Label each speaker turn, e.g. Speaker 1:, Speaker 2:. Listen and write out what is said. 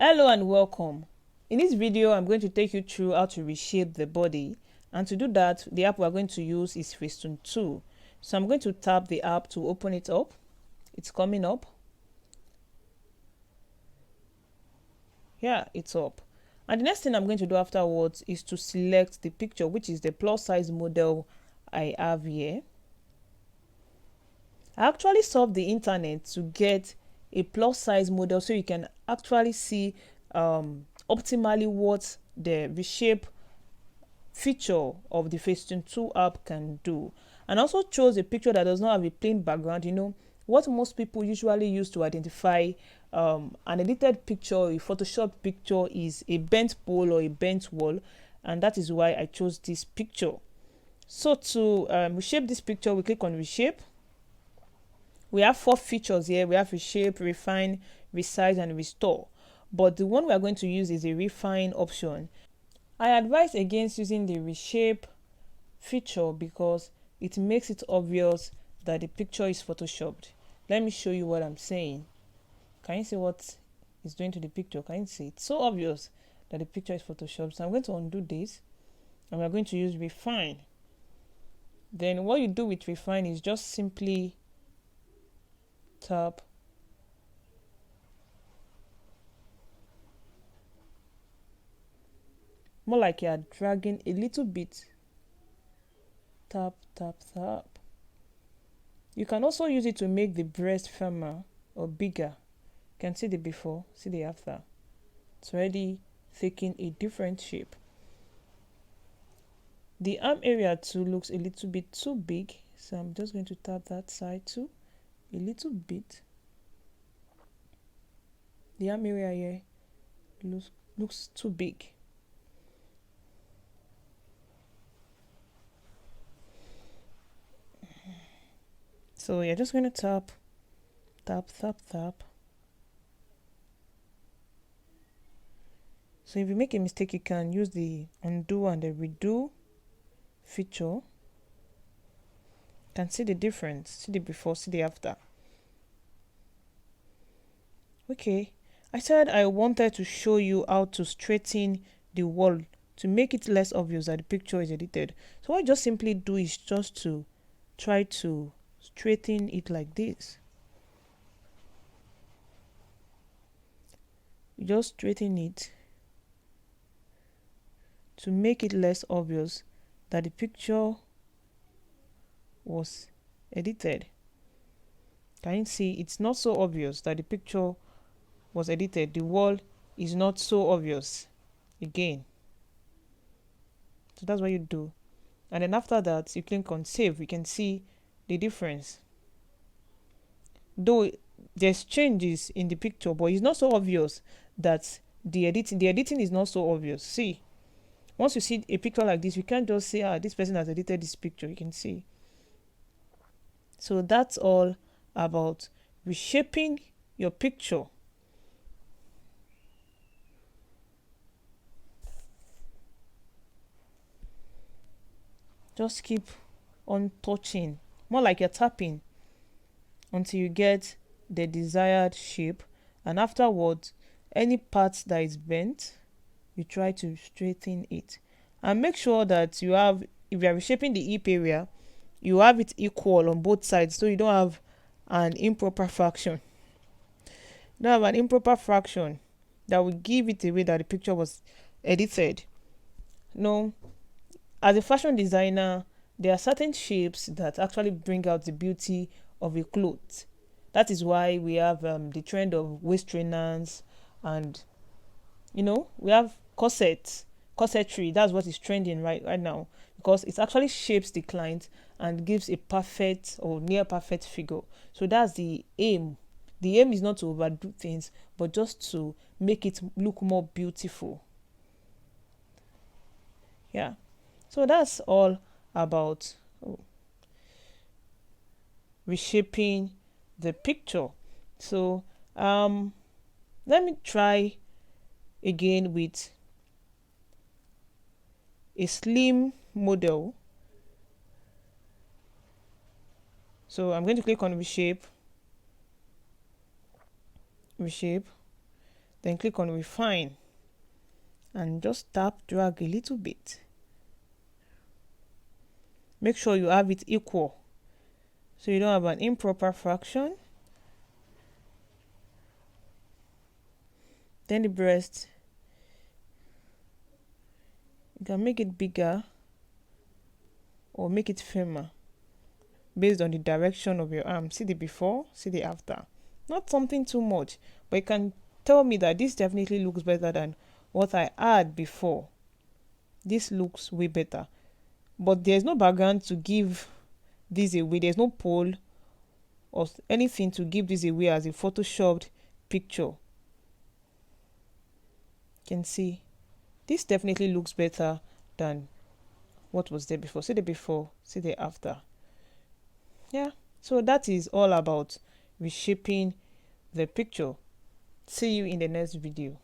Speaker 1: Hello and welcome. In this video, I'm going to take you through how to reshape the body. And to do that, the app we're going to use is Facetune 2. So I'm going to tap the app to open it up. It's coming up. Yeah, it's up. And the next thing I'm going to do afterwards is to select the picture, which is the plus size model I have here. I actually surfed the internet to get a plus size model so you can actually see optimally what the reshape feature of the Facetune 2 app can do. And also chose a picture that does not have a plain background. You know, what most people usually use to identify an edited picture, a Photoshop picture, is a bent pole or a bent wall. And that is why I chose this picture. So to reshape this picture, we click on reshape. We have 4 features here. We have reshape, refine, resize, and restore. But the one we are going to use is a refine option. I advise against using the reshape feature because it makes it obvious that the picture is photoshopped. Let me show you what I'm saying. Can you see what it's doing to the picture? Can you see? It's so obvious that the picture is photoshopped. So I'm going to undo this and we're going to use refine. Then what you do with refine is just simply tap more like you are dragging a little bit. Tap, tap, tap. You can also use it to make the breast firmer or bigger. You can see the before, see the after. It's already taking a different shape. The arm area too looks a little bit too big, so I'm just going to tap that side too a little bit. The arm area here looks too big. So you're just going to tap, tap, tap, tap. So if you make a mistake, you can use the undo and the redo feature. You can see the difference, see the before, see the after. Okay, I said I wanted to show you how to straighten the wall to make it less obvious that the picture is edited. So what I just simply do is just to try to straighten it like this. You just straighten it to make it less obvious that the picture was edited. Can you see? It's not so obvious that the picture was edited. The wall is not so obvious again. So that's what you do. And then after that, you click on save. You can see the difference. Though there's changes in the picture, but it's not so obvious that the editing is not so obvious. See, once you see a picture like this, you can't just say, this person has edited this picture. You can see. So that's all about reshaping your picture. Just keep on touching, more like you're tapping, until you get the desired shape. And afterwards, any part that is bent, you try to straighten it. And make sure that you have, if you are reshaping the hip area, you have it equal on both sides, so you don't have an improper fraction. You don't have an improper fraction that will give it away that the picture was edited. No, as a fashion designer, there are certain shapes that actually bring out the beauty of a cloth. That is why we have the trend of waist trainers, and we have corsetry. That's what is trending right now, because it actually shapes the client and gives a perfect or near perfect figure. So that's the aim. The aim is not to overdo things, but just to make it look more beautiful. Yeah. So that's all about reshaping the picture. So let me try again with a slim model. So I'm going to click on reshape. Then click on refine and just tap, drag a little bit. Make sure you have it equal so you don't have an improper fraction. Then the breast, you can make it bigger or make it firmer based on the direction of your arm. See the before, see the after. Not something too much, but you can tell me that this definitely looks better than what I had before. This looks way better. But there's no background to give this away. There's no pole or anything to give this away as a photoshopped picture. You can see this definitely looks better than what was there before. See the before, see the after. Yeah, so that is all about reshaping the picture. See you in the next video.